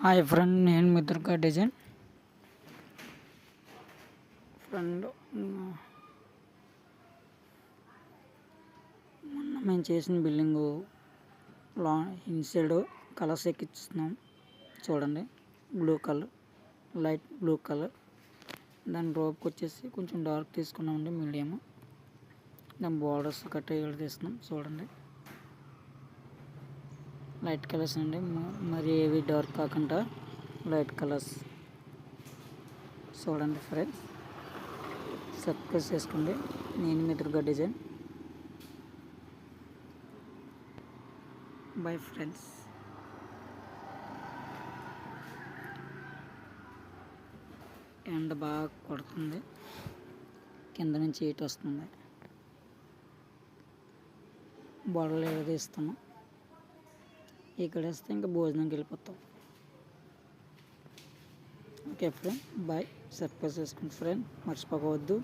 Hi friend, నేను మీ Durga design friend. మొన్న మేము చేసిన బిల్డింగు ఇన్సైడ్ కలర్స్ ఎక్కిస్తున్నాం. చూడండి, blue colour, light blue colour. దాని రోప్కి వచ్చేసి కొంచెం డార్క్ తీసుకున్నామండి, మీడియం. దాని బార్డర్స్ కట్ అయ్యి తీస్తున్నాం. చూడండి, లైట్ కలర్స్ అండి, మరి ఏవి డార్క్ కాకుండా లైట్ కలర్స్. చూడండి ఫ్రెండ్స్, సబ్స్క్రైబ్ చేసుకోండి. నేను మీ దుర్గా డిజైన్. Bye friends. ఎండ బాగా కొడుతుంది, కింద నుంచి హీట్ వస్తుంది. బొడలు ఎడదీస్తున్నాం. ఇక్కడ వేస్తే ఇంకా భోజనంకి వెళ్ళిపోతాం. Okay friend, bye. సబ్స్క్రైబ్ చేసుకోండి ఫ్రెండ్, మర్చిపోవద్దు.